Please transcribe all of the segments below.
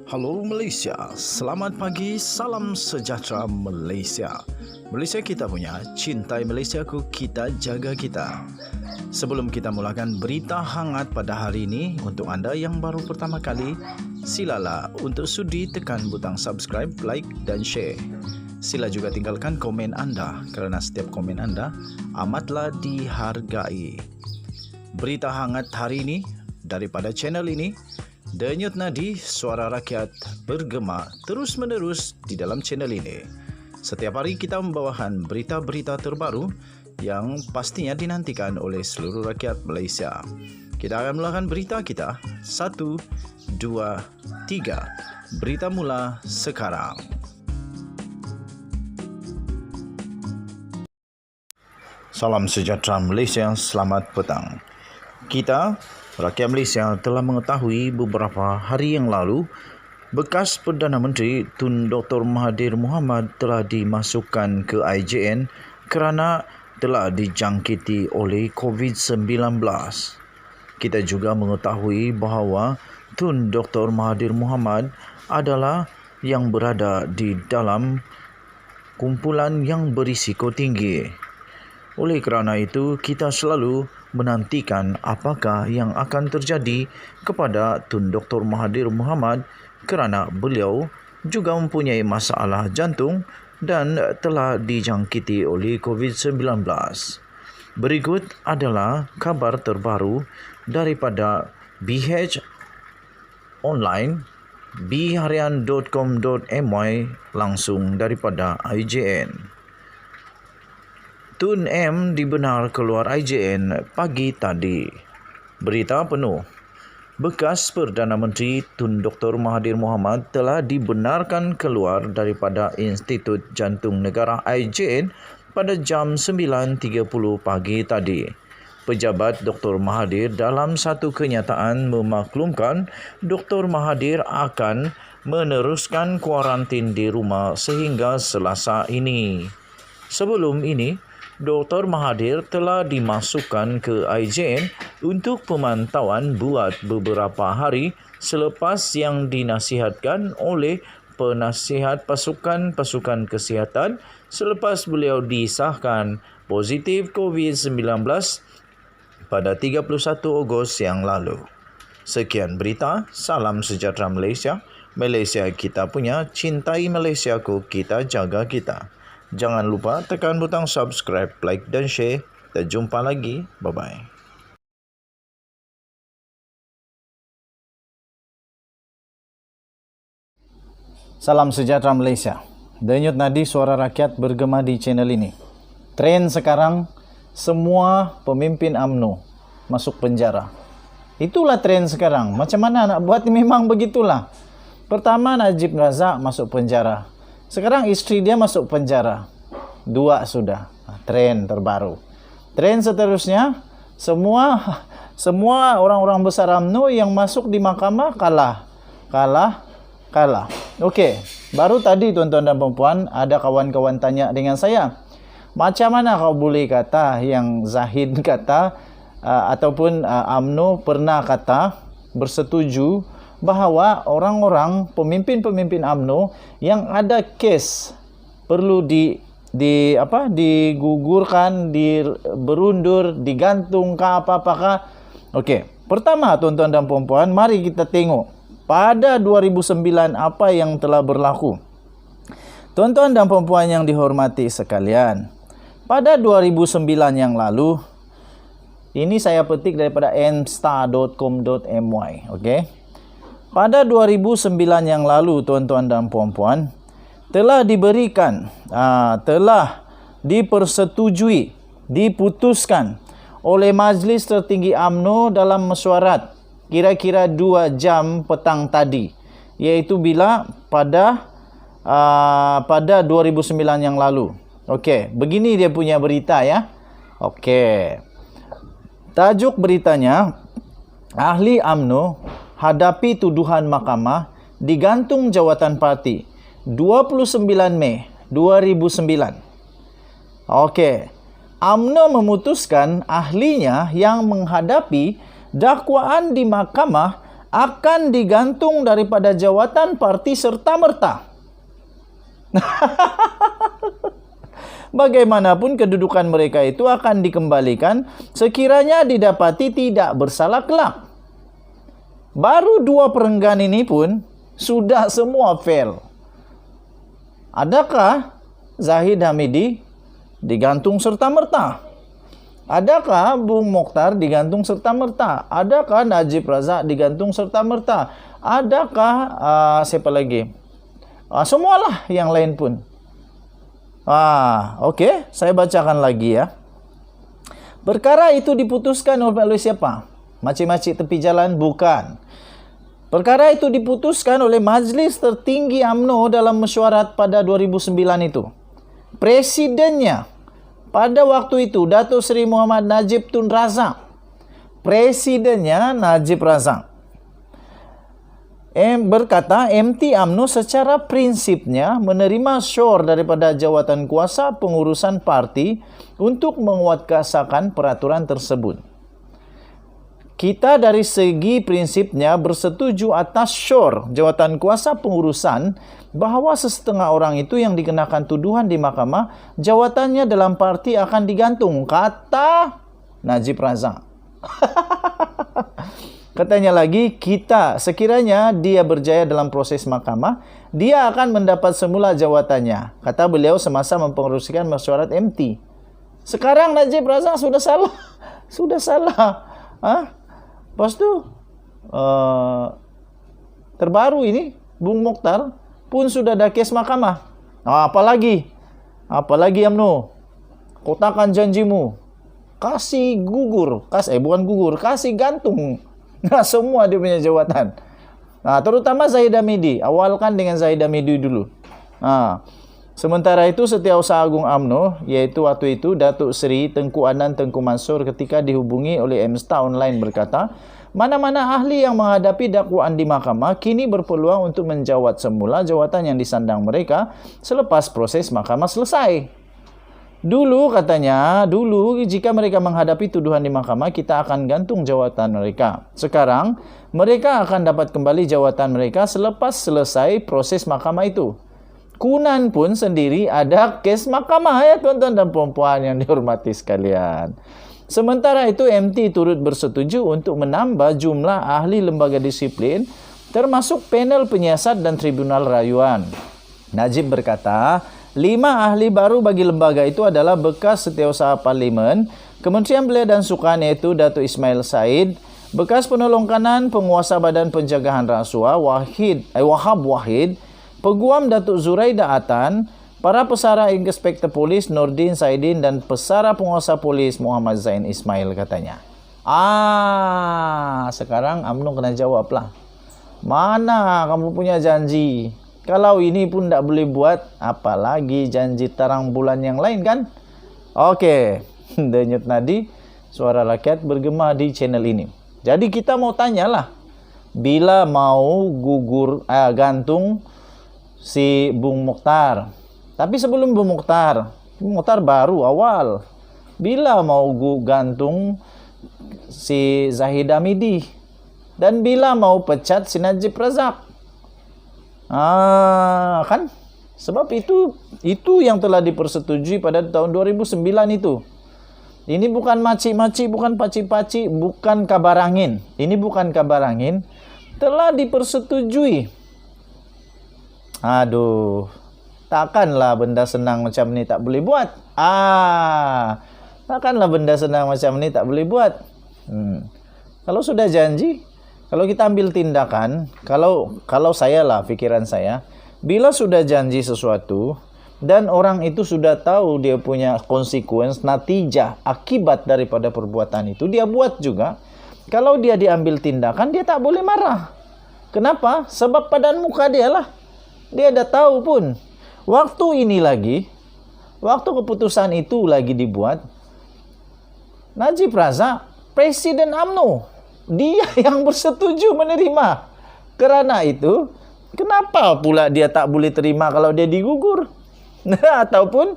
Halo Malaysia, selamat pagi, salam sejahtera Malaysia. Malaysia kita punya, cintai Malaysiaku, kita jaga kita. Sebelum kita mulakan berita hangat pada hari ini, untuk anda yang baru pertama kali, silalah untuk sudi tekan butang subscribe, like dan share. Sila juga tinggalkan komen anda kerana setiap komen anda amatlah dihargai. Berita hangat hari ini daripada channel ini, Denyut nadi suara rakyat bergema terus-menerus di dalam channel ini. Setiap hari kita membawakan berita-berita terbaru yang pastinya dinantikan oleh seluruh rakyat Malaysia. Kita akan mulakan berita kita. 1, 2, 3. Berita mula sekarang. Salam sejahtera Malaysia, selamat petang. Kita, rakyat Malaysia, telah mengetahui beberapa hari yang lalu bekas Perdana Menteri Tun Dr. Mahathir Mohamad telah dimasukkan ke IJN kerana telah dijangkiti oleh COVID-19. Kita juga mengetahui bahawa Tun Dr. Mahathir Mohamad adalah yang berada di dalam kumpulan yang berisiko tinggi. Oleh kerana itu, kita selalu menantikan apakah yang akan terjadi kepada Tun Dr. Mahathir Mohamad kerana beliau juga mempunyai masalah jantung dan telah dijangkiti oleh COVID-19. Berikut adalah kabar terbaru daripada BH Online, bharian.com.my langsung daripada IJN. Tun M dibenar keluar IJN pagi tadi. Berita penuh. Bekas Perdana Menteri Tun Dr. Mahathir Mohamad telah dibenarkan keluar daripada Institut Jantung Negara IJN pada jam 9.30 pagi tadi. Pejabat Dr. Mahathir dalam satu kenyataan memaklumkan Dr. Mahathir akan meneruskan kuarantin di rumah sehingga Selasa ini. Sebelum ini, Dr. Mahathir telah dimasukkan ke IJN untuk pemantauan buat beberapa hari selepas yang dinasihatkan oleh penasihat pasukan kesihatan selepas beliau disahkan positif COVID-19 pada 31 Ogos yang lalu. Sekian berita, salam sejahtera Malaysia. Malaysia kita punya, cintai Malaysiaku, kita jaga kita. Jangan lupa tekan butang subscribe, like dan share. Kita jumpa lagi. Bye-bye. Salam sejahtera Malaysia. Denyut nadi suara rakyat bergema di channel ini. Trend sekarang, semua pemimpin UMNO masuk penjara. Itulah trend sekarang. Macam mana nak buat? Memang begitulah. Pertama, Najib Razak masuk penjara. Sekarang isteri dia masuk penjara. 2 sudah. Trend terbaru. Trend seterusnya, semua orang-orang besar UMNO yang masuk di mahkamah kalah. Okey. Baru tadi tuan-tuan dan puan-puan, ada kawan-kawan tanya dengan saya, macam mana kau boleh kata yang Zahid kata ataupun UMNO pernah kata bersetuju bahawa orang-orang pemimpin-pemimpin UMNO yang ada kes perlu digugurkan, berundur, digantung ke apa-apakah. Okey, pertama tuan-tuan dan puan-puan, mari kita tengok pada 2009 apa yang telah berlaku. Tuan-tuan dan puan-puan yang dihormati sekalian, pada 2009 yang lalu, ini saya petik daripada nstar.com.my, okey. Pada 2009 yang lalu, tuan-tuan dan puan-puan, telah diberikan, telah dipersetujui, diputuskan oleh Majlis Tertinggi UMNO dalam mesyuarat kira-kira 2 jam petang tadi, iaitu bila pada 2009 yang lalu. Okey, begini dia punya berita ya. Okey. Tajuk beritanya, ahli UMNO hadapi tuduhan mahkamah digantung jawatan parti 29 Mei 2009. Okey. UMNO memutuskan ahlinya yang menghadapi dakwaan di mahkamah akan digantung daripada jawatan parti serta-merta. Bagaimanapun kedudukan mereka itu akan dikembalikan sekiranya didapati tidak bersalah kelak. Baru 2 perenggan ini pun sudah semua fail. Adakah Zahid Hamidi digantung serta-merta? Adakah Bung Mokhtar digantung serta-merta? Adakah Najib Razak digantung serta-merta? Adakah siapa lagi? Semualah yang lain pun. Okey, saya bacakan lagi ya. Perkara itu diputuskan oleh siapa? Makcik-makcik tepi jalan? Bukan. Perkara itu diputuskan oleh Majlis Tertinggi UMNO dalam mesyuarat pada 2009 itu. Presidennya pada waktu itu Datuk Seri Muhammad Najib Tun Razak. Presidennya Najib Razak berkata MT UMNO secara prinsipnya menerima syur daripada jawatan kuasa pengurusan parti untuk menguatkuasakan peraturan tersebut. Kita dari segi prinsipnya bersetuju atas syur jawatan kuasa pengurusan bahawa sesetengah orang itu yang dikenakan tuduhan di mahkamah, jawatannya dalam parti akan digantung, kata Najib Razak. Katanya lagi, kita sekiranya dia berjaya dalam proses mahkamah, dia akan mendapat semula jawatannya, kata beliau semasa mempengerusikan mesyuarat MT. Sekarang Najib Razak sudah salah. Sudah salah. Lepas tu terbaru ini Bung Mokhtar pun sudah ada kes mahkamah. Apalagi UMNO, kotakan janjimu, kasih gugur, bukan gugur, kasih gantung semua dia punya jawatan. Terutama Zahid Hamidi, awalkan dengan Zahid Hamidi dulu. Sementara itu Setiausaha Agung UMNO, iaitu waktu itu Datuk Seri Tengku Adnan Tengku Mansur ketika dihubungi oleh Msta Online berkata, mana-mana ahli yang menghadapi dakwaan di mahkamah kini berpeluang untuk menjawat semula jawatan yang disandang mereka selepas proses mahkamah selesai. Dulu katanya, jika mereka menghadapi tuduhan di mahkamah, kita akan gantung jawatan mereka. Sekarang, mereka akan dapat kembali jawatan mereka selepas selesai proses mahkamah itu. Kunan pun sendiri ada kes mahkamah ya tuan-tuan dan puan-puan yang dihormati sekalian. Sementara itu MT turut bersetuju untuk menambah jumlah ahli lembaga disiplin termasuk panel penyiasat dan tribunal rayuan. Najib berkata, 5 ahli baru bagi lembaga itu adalah bekas Setiausaha Parlimen, Kementerian Belia dan Sukan iaitu Datuk Ismail Said, bekas penolong kanan penguasa Badan Pencegahan Rasuah Wahab Wahid, Peguam Datuk Zuraida Atan, para pesara Inspektor Polis Nordin Saidin dan pesara penguasa polis Muhammad Zain Ismail katanya. Sekarang UMNO kena jawablah. Mana kamu punya janji? Kalau ini pun tak boleh buat, apalagi janji terang bulan yang lain kan? Okey, denyut nadi suara rakyat bergema di channel ini. Jadi kita mau tanyalah, bila mau gantung si Bung Mokhtar. Tapi sebelum Bung Mokhtar baru awal. Bila mau gantung si Zahid Hamidi. Dan bila mau pecat si Najib Razak. Kan? Sebab itu yang telah dipersetujui pada tahun 2009 itu. Ini bukan macik-macik, bukan pacik-pacik, bukan kabar angin. Ini bukan kabar angin. Telah dipersetujui. Takkanlah benda senang macam ni tak boleh buat. Takkanlah benda senang macam ni tak boleh buat. Kalau sudah janji, kalau kita ambil tindakan, kalau saya lah fikiran saya, bila sudah janji sesuatu dan orang itu sudah tahu dia punya konsekuensi, natijah, akibat daripada perbuatan itu, dia buat juga. Kalau dia diambil tindakan, dia tak boleh marah. Kenapa? Sebab padan muka dia lah. Dia dah tahu pun. Waktu keputusan itu lagi dibuat, Najib Razak, Presiden UMNO, dia yang bersetuju menerima. Kerana itu, kenapa pula dia tak boleh terima kalau dia digugur? Ataupun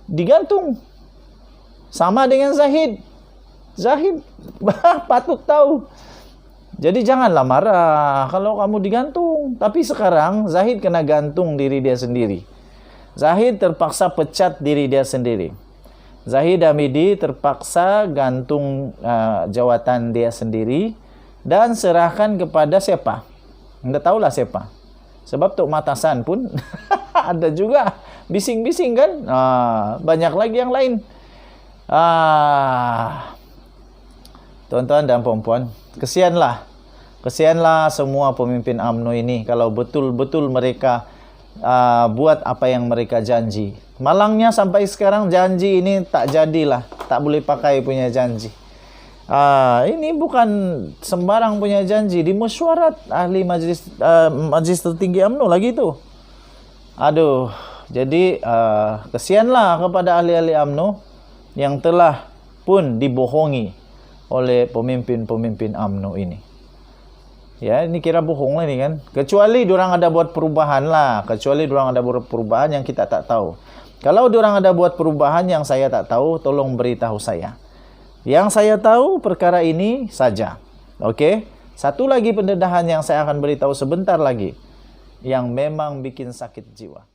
digantung. Sama dengan Zahid. Zahid patut tahu. Jadi janganlah marah kalau kamu digantung. Tapi sekarang Zahid kena gantung diri dia sendiri. Zahid terpaksa pecat diri dia sendiri. Zahid Hamidi terpaksa gantung jawatan dia sendiri dan serahkan kepada siapa? Anda tahulah siapa. Sebab Tok Matasan pun ada juga bising-bising kan. Banyak lagi yang lain. Tuan-tuan dan puan-puan, kesianlah semua pemimpin UMNO ini kalau betul-betul mereka buat apa yang mereka janji. Malangnya sampai sekarang janji ini tak jadilah, tak boleh pakai punya janji. Ini bukan sembarang punya janji, di mesyuarat ahli majlis tertinggi UMNO lagi tu. Aduh, jadi kesianlah kepada ahli-ahli UMNO yang telah pun dibohongi oleh pemimpin-pemimpin UMNO ini. Ya, ini kira bohong lah ini kan. Kecuali diorang ada buat perubahan lah. Kecuali diorang ada buat perubahan yang kita tak tahu. Kalau diorang ada buat perubahan yang saya tak tahu, tolong beritahu saya. Yang saya tahu perkara ini saja. Okey? Satu lagi pendedahan yang saya akan beritahu sebentar lagi. Yang memang bikin sakit jiwa.